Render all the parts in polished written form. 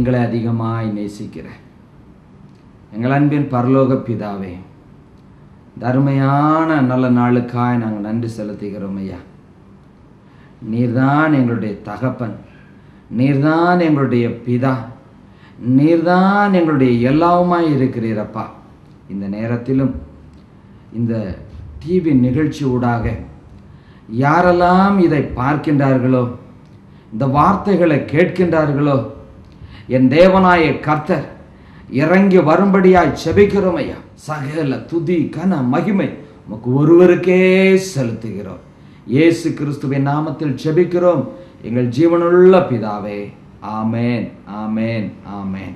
எங்களை அதிகமாய் நேசிக்கிற எங்கள் அன்பின் பரலோக பிதாவே, தருமையான நல்ல நாளுக்காய் நாங்கள் நன்றி செலுத்துகிறோம் ஐயா. நீர்தான் எங்களுடைய தகப்பன், நீர்தான் எங்களுடைய பிதா, நீர்தான் எங்களுடைய எல்லாவுமாய் இருக்கிறீரப்பா. இந்த நேரத்திலும் இந்த டிவி நிகழ்ச்சி ஊடாக யாரெல்லாம் இதை பார்க்கின்றார்களோ, இந்த வார்த்தைகளை கேட்கின்றார்களோ, என் தேவனாய கர்த்தர் இறங்கி வரும்படியாய் செபிக்கிறோம் ஐயா. சகல துதி கன மகிமை உமக்கு ஒருவருக்கே செலுத்துகிறோம். இயேசு கிறிஸ்துவின் நாமத்தில் செபிக்கிறோம் எங்கள் ஜீவனுள்ள பிதாவே. ஆமேன், ஆமேன், ஆமேன்.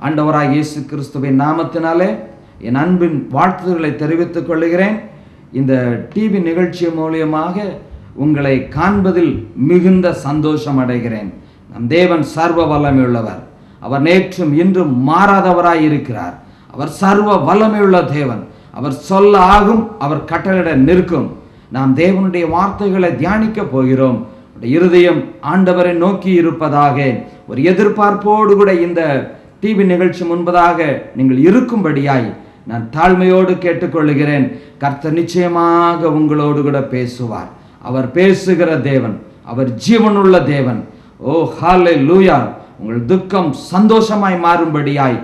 ஆண்டவராக இயேசு கிறிஸ்துவின் நாமத்தினாலே என் அன்பின் வாழ்த்துதல்களை தெரிவித்துக் கொள்கிறேன். இந்த டிவி நிகழ்ச்சி மூலியமாக உங்களை காண்பதில் மிகுந்த சந்தோஷம் அடைகிறேன். நம் தேவன் சர்வ வல்லமையுள்ளவர். அவர் நேற்றும் இன்றும் மாறாதவராய் இருக்கிறார். அவர் சர்வ வல்லமையுள்ள தேவன். அவர் சொல்ல ஆகும், அவர் கட்டளையிட நிற்கும். நாம் தேவனுடைய வார்த்தைகளை தியானிக்க போகிறோம். இருதயம் ஆண்டவரை நோக்கி இருப்பதாக ஒரு எதிர்பார்ப்போடு கூட இந்த டிவி நிகழ்ச்சி முன்பதாக நீங்கள் இருக்கும்படியாய் நான் தாழ்மையோடு கேட்டுக்கொள்கிறேன். கர்த்தர் நிச்சயமாக உங்களோடு கூட பேசுவார். அவர் பேசுகிற தேவன், அவர் ஜீவனுள்ள தேவன். ஓ ஹல்லேலூயா! உங்கள் துக்கம் சந்தோஷமாய் மாறும்படியாய்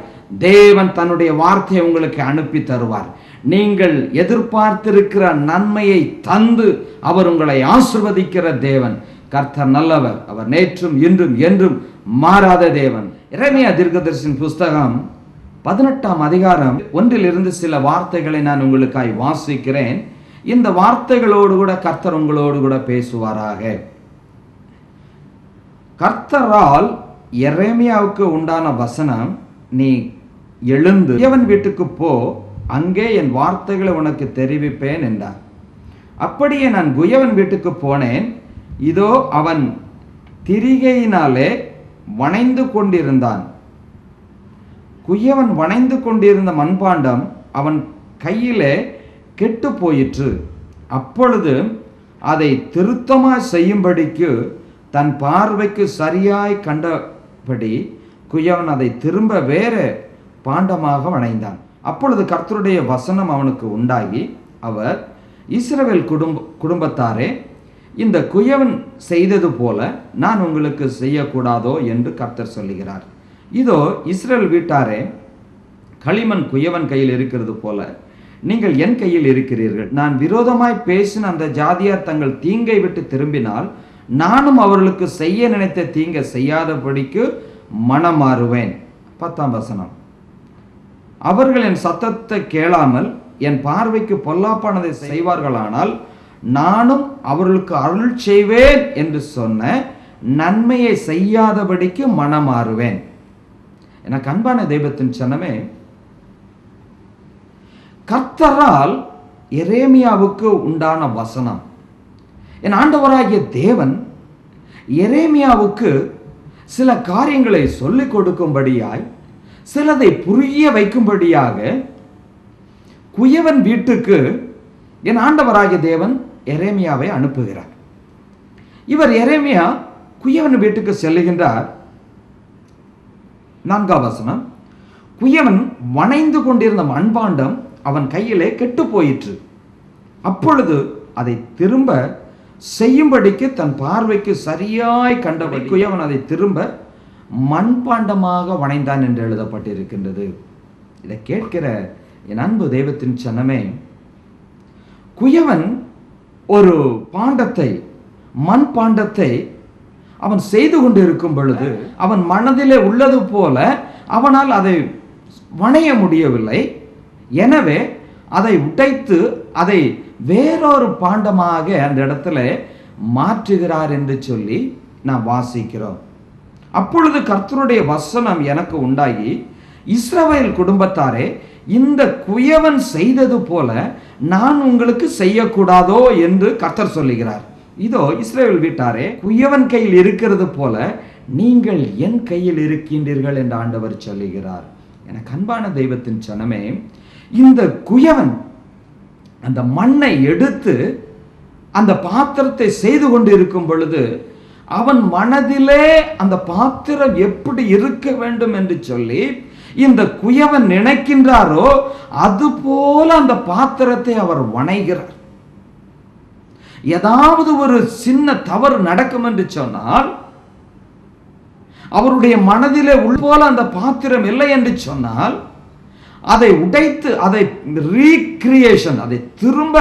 தேவன் தன்னுடைய வார்த்தையை உங்களுக்கு அனுப்பி தருவார். நீங்கள் எதிர்பார்த்திருக்கிற நன்மையை தந்து அவர் உங்களை ஆசீர்வதிக்கிற தேவன். கர்த்தர் நல்லவர். அவர் நேற்றும் இன்றும் என்றும் மாறாத தேவன். எரேமியா தீர்க்கதரிசியின் புஸ்தகம் 18ஆம் அதிகாரம் 1 சில வார்த்தைகளை நான் உங்களுக்காய் வாசிக்கிறேன். இந்த வார்த்தைகளோடு கூட கர்த்தர் உங்களோடு கூட பேசுவாராக. கர்த்தரால் எரேமியாவுக்கு உண்டான வசனம், நீ எழுந்து குயவன் வீட்டுக்கு போ, அங்கே என் வார்த்தைகளை உனக்கு தெரிவிப்பேன் என்றார். அப்படியே நான் குயவன் வீட்டுக்கு போனேன். இதோ அவன் திரிகையினாலே வணைந்து கொண்டிருந்தான். குயவன் வணைந்து கொண்டிருந்த மண்பாண்டம் அவன் கையிலே கெட்டு போயிற்று. அப்பொழுது அதை திருத்தமாய் செய்யும்படிக்கு தன் பார்வைக்கு சரியாய் கண்டபடி குயவன் அதை திரும்ப வேறு பாண்டமாக வணைந்தான். அப்பொழுது கர்த்தருடைய வசனம் அவனுக்கு உண்டாகி, அவர், இஸ்ரவேல் குடும்பத்தாரே, இந்த குயவன் செய்தது போல நான் உங்களுக்கு செய்யக்கூடாதோ என்று கர்த்தர் சொல்லுகிறார். இதோ இஸ்ரவேல் வீட்டாரே, களிமண் குயவன் கையில் இருக்கிறது போல நீங்கள் என் கையில் இருக்கிறீர்கள். நான் விரோதமாய் பேசின அந்த ஜாதியார் தங்கள் தீங்கை விட்டு திரும்பினால் நானும் அவர்களுக்கு செய்ய நினைத்த தீங்கை செய்யாதபடிக்கு மனமாறுவேன். 10ஆம் வசனம். அவர்கள் என் சத்தத்தை கேளாமல் என் பார்வைக்கு பொல்லாப்பானதை செய்வார்களானால் நானும் அவர்களுக்கு அருள் செய்வேன் என்று சொன்ன நன்மையை செய்யாதபடிக்கு மனமாறுவேன். எனக்கு அன்பான தெய்வத்தின் சனமே, கர்த்தரால் எரேமியாவுக்கு உண்டான வசனம், என் ஆண்டவராகிய தேவன் எரேமியாவுக்கு சில காரியங்களை சொல்லிக் கொடுக்கும்படியாய், சிலதை புரிய வைக்கும்படியாக குயவன் வீட்டுக்கு என் ஆண்டவராகிய தேவன் எரேமியாவை அனுப்புகிறார். இவர் எரேமியா குயவன் வீட்டுக்கு செல்லுகின்றார். 4ஆம் வசனம். குயவன் வணைந்து கொண்டிருந்த மண்பாண்டம் அவன் கையிலே கெட்டு போயிற்று. அப்பொழுது அதை திரும்ப செய்யும்படிக்கு தன் பார்வைக்கு சரியாய் கண்டபடி குயவன் அதை திரும்ப மண்பாண்டமாக வணைந்தான் என்று எழுதப்பட்டிருக்கின்றது. இதை கேட்கிற என் அன்பு தெய்வத்தின் சனமே, குயவன் ஒரு பாண்டத்தை, மண்பாண்டத்தை அவன் செய்து கொண்டு இருக்கும் பொழுது அவன் மனதிலே உள்ளது போல அவனால் அதை வணைய முடியவில்லை. எனவே அதை உடைத்து அதை வேறொரு பாண்டமாக அந்த இடத்துல மாற்றுகிறார் என்று சொல்லி நாம் வாசிக்கிறோம். அப்பொழுது கர்த்தருடைய வசனம் எனக்கு உண்டாகி, இஸ்ரவேல் குடும்பத்தாரே, இந்த குயவன் செய்தது போல நான் உங்களுக்கு செய்யக்கூடாதோ என்று கர்த்தர் சொல்லுகிறார். இதோ இஸ்ரவேல் வீட்டாரே, குயவன் கையில் இருக்கிறது போல நீங்கள் என் கையில் இருக்கின்றீர்கள் என்று ஆண்டவர் சொல்லுகிறார். எனக்கு அன்பான தெய்வத்தின் சனமே, இந்த குயவன் அந்த மண்ணை எடுத்து அந்த பாத்திரத்தை செய்து கொண்டு இருக்கும் பொழுது அவன் மனதிலே அந்த பாத்திரம் எப்படி இருக்க வேண்டும் என்று சொல்லி இந்த குயவன் நினைக்கின்றாரோ அதுபோல அந்த பாத்திரத்தை அவர் வணைகிறார். ஏதாவது ஒரு சின்ன தவறு நடக்கும் என்று சொன்னால், அவருடைய மனதிலே உள்போல அந்த பாத்திரம் இல்லை என்று சொன்னால், அதை உடைத்து அதை ரீக்ரியேஷன், அதை திரும்ப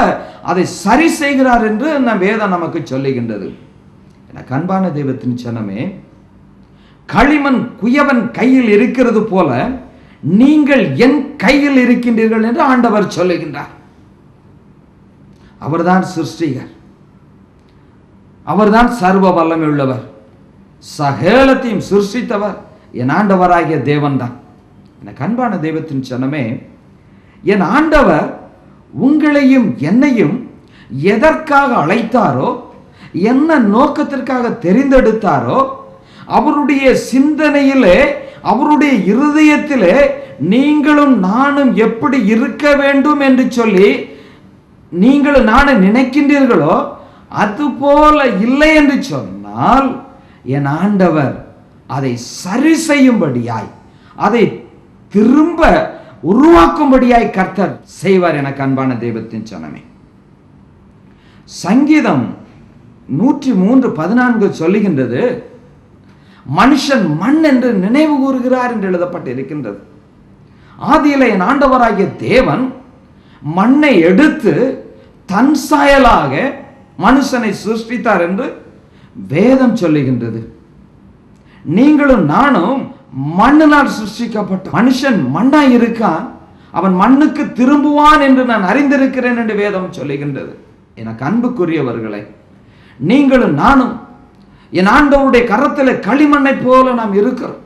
அதை சரி செய்கிறார் என்று வேதம் நமக்கு சொல்லுகின்றது. அன்பான தெய்வத்தின் ஜனமே, களிமண் குயவன் கையில் இருக்கிறது போல நீங்கள் என் கையில் இருக்கின்றீர்கள் என்று ஆண்டவர் சொல்லுகின்றார். அவர்தான் சிருஷ்டிகர், அவர்தான் சர்வ வல்லமை உள்ளவர், சகலத்தையும் சிருஷ்டித்தவர் என் ஆண்டவராகிய தேவன் தான். எனக்கு அன்பான தெய்வத்தின் ஜனமே, என் ஆண்டவர் உங்களையும் என்னையும் எதற்காக அழைத்தாரோ, என்ன நோக்கத்திற்காக தெரிந்தெடுத்தாரோ, அவருடைய சிந்தனையிலே, அவருடைய இருதயத்திலே நீங்களும் நானும் எப்படி இருக்க வேண்டும் என்று சொல்லி நீங்களும் நானும் நினைக்கின்றீர்களோ அதுபோல இல்லை என்று சொன்னால், என் ஆண்டவர் அதை சரி செய்யும்படியாய், அதை திரும்ப உருவாக்கும்படியாய் கர்த்தர் செய்வார். எனக்கு அன்பான தெய்வத்தின் ஜனமே, சங்கீதம் 103:14 சொல்லுகின்றது, மனுஷன் மண் என்று நினைவு கூறுகிறார் என்று எழுதப்பட்டு இருக்கின்றது. ஆதியிலே என் ஆண்டவராகிய தேவன் மண்ணை எடுத்து தன் சாயலாக மனுஷனை சிருஷ்டித்தார் என்று வேதம் சொல்லுகின்றது. நீங்களும் நானும் மண்ணினால் சிருஷ்டிக்கப்பட்ட மனுஷன் மண்ணாய் இருக்கான், அவன் மண்ணுக்கு திரும்புவான் என்று நான் அறிந்திருக்கிறேன் என்று வேதம் சொல்லுகின்றது. எனக்கு அன்புக்குரியவர்களே, நீங்களும் நானும் என் ஆண்டவருடைய கரத்தில் களிமண்ணை போல நாம் இருக்கிறோம்.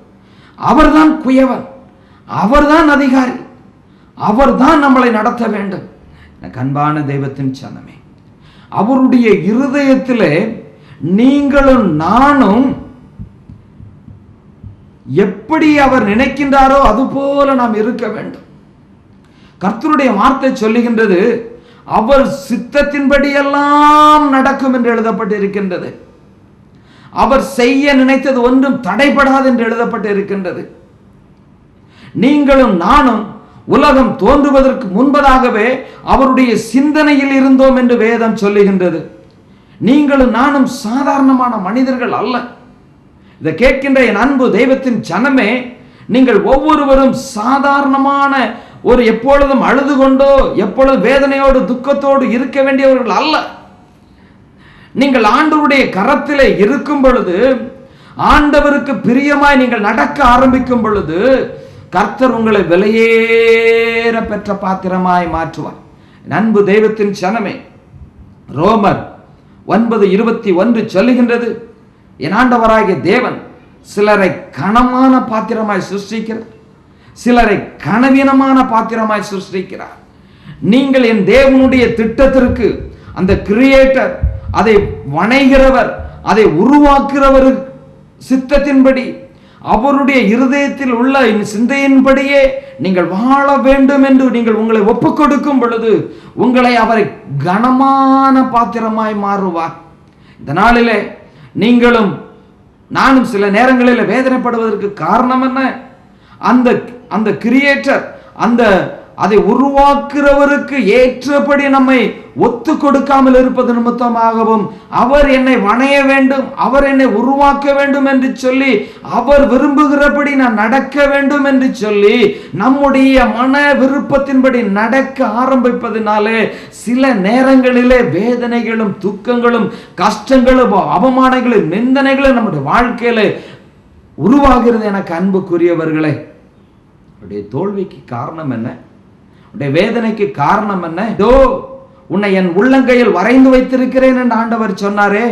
அவர்தான் குயவன், அவர்தான் அதிகாரி, அவர்தான் நம்மளை நடத்த வேண்டும். எனக்கு அன்பான தெய்வத்தின் ஜனமே, அவருடைய இருதயத்திலே நீங்களும் நானும் எப்படி அவர் நினைக்கின்றாரோ அதுபோல நாம் இருக்க வேண்டும். கர்த்தருடைய வார்த்தை சொல்லுகின்றது, அவர் சித்தத்தின்படி எல்லாம் நடக்கும் என்று எழுதப்பட்டு இருக்கின்றது. அவர் செய்ய நினைத்தது ஒன்றும் தடைபடாது என்று எழுதப்பட்டு இருக்கின்றது. நீங்களும் நானும் உலகம் தோன்றுவதற்கு முன்பதாகவே அவருடைய சிந்தனையில் இருந்தோம் என்று வேதம் சொல்லுகின்றது. நீங்களும் நானும் சாதாரணமான மனிதர்கள் அல்ல. இதை கேட்கின்ற என் அன்பு தெய்வத்தின் ஜனமே, நீங்கள் ஒவ்வொருவரும் சாதாரணமான ஒரு எப்பொழுதும் அழுது கொண்டோ எப்பொழுதும் வேதனையோடு துக்கத்தோடு இருக்க வேண்டியவர்கள் அல்ல. நீங்கள் ஆண்டவருடைய கரத்திலே இருக்கும் பொழுது, ஆண்டவருக்கு பிரியமாய் நீங்கள் நடக்க ஆரம்பிக்கும் பொழுது, கர்த்தர் உங்களை விலையேற பெற்ற பாத்திரமாய் மாற்றுவார். அன்பு தெய்வத்தின் ஜனமே, ரோமர் 9:21 சொல்லுகின்றது, என் ஆண்டவராகிய தேவன் சிலரை கனமான பாத்திரமாய் சிருஷ்டிக்கிறார், சிலரை கனவீனமான பாத்திரமாய் சிருஷ்டிக்கிறார். நீங்கள் என் தேவனுடைய திட்டத்திற்கு, அந்த கிரியேட்டர், அதை வணைகிறவர், அதை உருவாக்குறவர் சித்தத்தின்படி, அவருடைய இருதயத்தில் உள்ள சிந்தையின்படியே நீங்கள் வாழ வேண்டும் என்று நீங்கள் உங்களை ஒப்புக் கொடுக்கும் பொழுது உங்களை அவரை கனமான பாத்திரமாய் மாறுவார். இந்த நாளிலே நீங்களும் நானும் சில நேரங்களில் வேதனைப்படுவதற்கு காரணம் என்ன? அந்த கிரியேட்டர், அதை உருவாக்குறவருக்கு ஏற்றபடி நம்மை ஒத்து கொடுக்காமல் இருப்பது நிமித்தமாகவும், அவர் என்னை வணைய வேண்டும், அவர் என்னை உருவாக்க வேண்டும் என்று சொல்லி, அவர் விரும்புகிறபடி நான் நடக்க வேண்டும் என்று சொல்லி, நம்முடைய மன விருப்பத்தின்படி நடக்க ஆரம்பிப்பதினாலே சில நேரங்களிலே வேதனைகளும் துக்கங்களும் கஷ்டங்களும் அவமானங்களும் நிந்தனைகளும் நம்முடைய வாழ்க்கையில உருவாகிறது. எனக்கு அன்புக்குரியவர்களே, உடைய தோல்விக்கு காரணம் என்ன? உடைய வேதனைக்கு காரணம் என்ன? இதோ உன்னை என் உள்ளங்கையில் வரைந்து வைத்திருக்கிறேன் என்று ஆண்டவர் சொன்னாரே,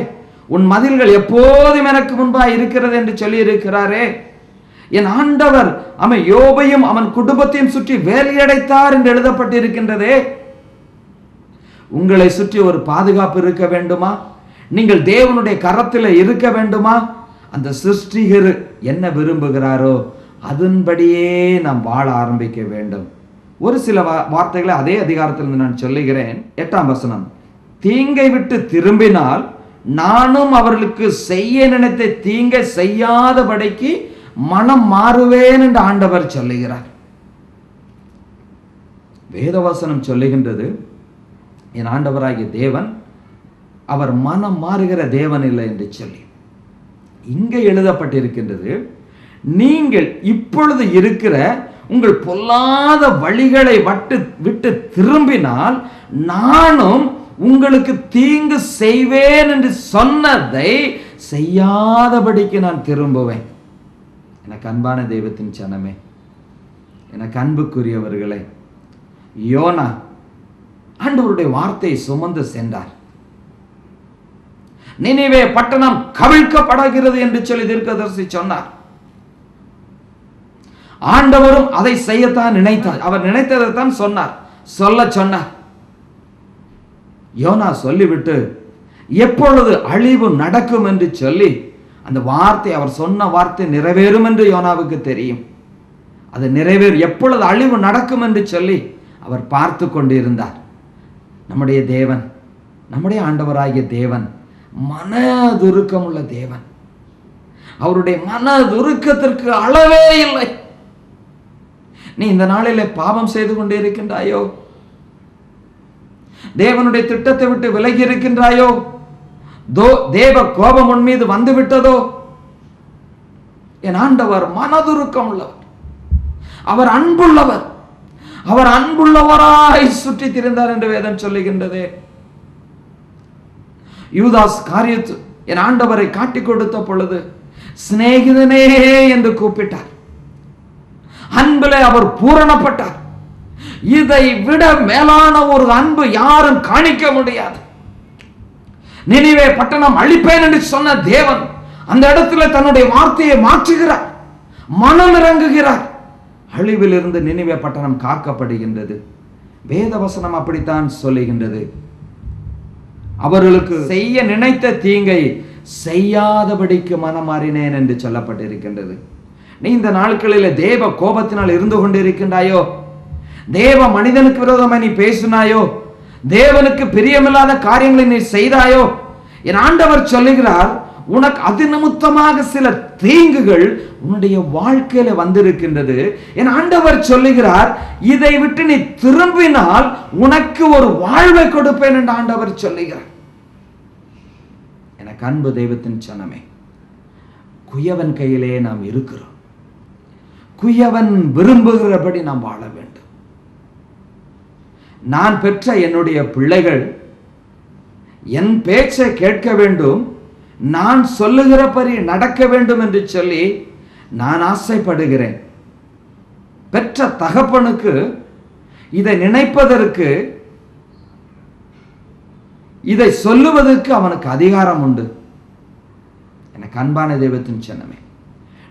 உன் மதில்கள் எப்போதும் எனக்கு முன்பாக இருக்கிறது என்று சொல்லி இருக்கிறாரே. என் ஆண்டவர் அவன் யோபையும் அவன் குடும்பத்தையும் சுற்றி வேலையடைத்தார் என்று எழுதப்பட்டிருக்கின்றதே. உங்களை சுற்றி ஒரு பாதுகாப்பு இருக்க வேண்டுமா? நீங்கள் தேவனுடைய கரத்தில் இருக்க வேண்டுமா? அந்த சிருஷ்டிகர் என்ன விரும்புகிறாரோ அதன்படியே நாம் வாழ ஆரம்பிக்க வேண்டும். ஒரு சில வார்த்தைகளை அதே அதிகாரத்தில் நான் சொல்லுகிறேன். 8ஆம் வசனம், தீங்கை விட்டு திரும்பினால் நானும் அவர்களுக்கு செய்ய நினைத்த தீங்கை செய்யாதபடிக்கு மனம் மாறுவேன் என்று ஆண்டவர் சொல்லுகிறார். வேதவசனம் சொல்லுகின்றது, என் ஆண்டவராகிய தேவன் அவர் மனம் மாறுகிற தேவன் இல்லை என்று சொல்லி. இங்கே எழுதப்பட்டிருக்கின்றது, நீங்கள் இப்பொழுது இருக்கிற உங்கள் பொல்லாத வழிகளை விட்டு திரும்பினால் நானும் உங்களுக்கு தீங்கு செய்வேன் என்று சொன்னதை செய்யாதபடிக்கு நான் திரும்புவேன். எனக்கு அன்பான தெய்வத்தின் சனமே, எனக்கு அன்புக்குரியவர்களே, யோனா ஆண்டவருடைய வார்த்தையை சுமந்து சென்றார். நினிவே பட்டணம் கவிழ்க்கப்படுகிறது என்று சொல்லி தீர்க்கதரிசி சொன்னார். ஆண்டவரும் அதை செய்யத்தான் நினைத்தார். அவர் நினைத்ததைத்தான் சொன்னார். யோனா சொல்லிவிட்டு எப்பொழுது அழிவு நடக்கும் என்று சொல்லி அந்த வார்த்தை, அவர் சொன்ன வார்த்தை நிறைவேறும் என்று யோனாவுக்கு தெரியும். அது நிறைவேறும், எப்பொழுது அழிவு நடக்கும் என்று சொல்லி அவர் பார்த்து கொண்டிருந்தார். நம்முடைய தேவன், நம்முடைய ஆண்டவராகிய தேவன் மனதுருக்கம் உள்ள தேவன். அவருடைய மனதுருக்கத்திற்கு அளவே இல்லை. நீ இந்த நாளிலே பாவம் செய்து கொண்டே இருக்கின்றாயோ? தேவனுடைய திட்டத்தை விட்டு விலகி இருக்கின்றாயோ? தேவ கோபம் உன் மீது வந்து விட்டதோ? என் ஆண்டவர் மனதுருக்கம் உள்ளவர், அவர் அன்புள்ளவர், அவர் அன்புள்ளவராய் சுற்றி திரிந்தார் என்று வேதம் சொல்லுகின்றது. யூதாஸ் காரியத்து என் ஆண்டவரை காட்டிக் கொடுத்த பொழுது சிநேகிதனே என்று கூப்பிட்டார். அன்பிலே அவர் பூரணப்பட்டார். இதை விட மேலான ஒரு அன்பு யாரும் காணிக்க முடியாது. நினிவே பட்டணம் அழிப்பேன் என்று சொன்ன தேவன் அந்த இடத்துல தன்னுடைய வார்த்தையை மாற்றுகிறார், மனம் இறங்குகிறார். அழிவில் இருந்து நினிவே பட்டணம் காக்கப்படுகின்றது. வேதவசனம் அப்படித்தான் சொல்லுகின்றது. அவர்களுக்கு செய்ய நினைத்த தீங்கை செய்யாதபடிக்கு மனம் மாறினேன் என்று சொல்லப்பட்டிருக்கின்றது. நீ இந்த நாட்களில் தேவ கோபத்தினால் இருந்து கொண்டிருக்கின்றாயோ? தேவ மனிதனுக்கு விரோதமாக நீ பேசினாயோ? தேவனுக்கு பிரியமில்லாத காரியங்களை நீ செய்தாயோ? என் ஆண்டவர் சொல்லுகிறார், உனக்கு அது நிமித்தமாக சில தீங்குகள் உன்னுடைய வாழ்க்கையில வந்திருக்கின்றது. என் ஆண்டவர் சொல்லுகிறார், இதை விட்டு நீ திரும்பினால் உனக்கு ஒரு வாழ்வை கொடுப்பேன் என்று ஆண்டவர் சொல்லுகிறார். எனக்கு அன்பு தெய்வத்தின் சனமே, குயவன் கையிலே நாம் இருக்கிறோம். குயவன் விரும்புகிறபடி நாம் வாழ வேண்டும். நான் பெற்ற என்னுடைய பிள்ளைகள் என் பேச்சை கேட்க வேண்டும், நான் சொல்லுகிறபடி நடக்க வேண்டும் என்று சொல்லி நான் ஆசைப்படுகிறேன். பெற்ற தகப்பனுக்கு இதை நினைப்பதற்கு, இதை சொல்லுவதற்கு அவனுக்கு அதிகாரம் உண்டு. எனக்கு அன்பான தெய்வத்தின் சின்னமே,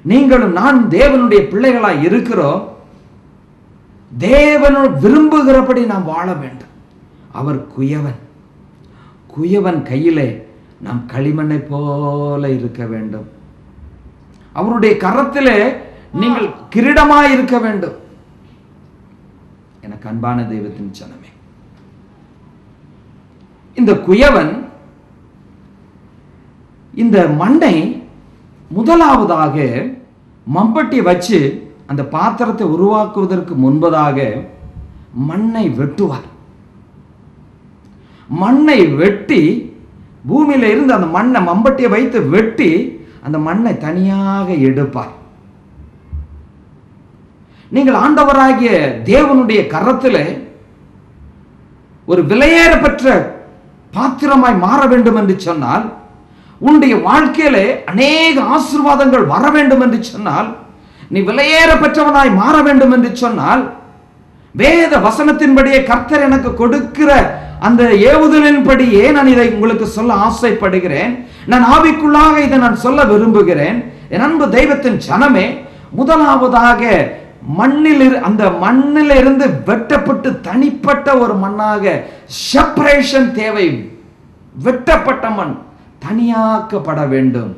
நீங்களும் நான் தேவனுடைய பிள்ளைகளாய் இருக்கிறோம். தேவன் விரும்புகிறபடி நாம் வாழ வேண்டும். அவர் குயவன். குயவன் கையிலே நாம் களிமண்ணை போல இருக்க வேண்டும். அவருடைய கரத்திலே நீங்கள் கிரீடமாய் இருக்க வேண்டும். எனக்கு அன்பான தெய்வத்தின் சனமே, இந்த குயவன் இந்த மண்ணை முதலாவதாக மம்பட்டி வச்சு அந்த பாத்திரத்தை உருவாக்குவதற்கு முன்பதாக மண்ணை வெட்டுவார். மண்ணை வெட்டி பூமியில இருந்து அந்த மண்ணை மம்பட்டியை வைத்து வெட்டி அந்த மண்ணை தனியாக எடுப்பார். நீங்கள் ஆண்டவராகிய தேவனுடைய கரத்தில் ஒரு விலையேற பெற்ற பாத்திரமாய் மாற வேண்டும் என்று சொன்னால், உன்னுடைய வாழ்க்கையில அநேக ஆசீர்வாதங்கள் வர வேண்டும் என்று சொன்னால், நீ விலையேற பெற்றவனாய் மாற வேண்டும் என்று சொன்னால், வேத வசனத்தின்படியே கர்த்தர் எனக்கு கொடுக்கிற அந்த ஏவுதலின்படியே நான் இதை உங்களுக்கு சொல்ல ஆசைப்படுகிறேன். நான் ஆவிக்குள்ளாக இதை நான் சொல்ல விரும்புகிறேன். என் அன்பு தெய்வத்தின் ஜனமே, முதலாவதாக அந்த மண்ணிலிருந்து வெட்டப்பட்டு தனிப்பட்ட ஒரு மண்ணாக செப்பரேஷன் தேவை. வெட்டப்பட்ட மண் தனியாக்கப்பட வேண்டும்.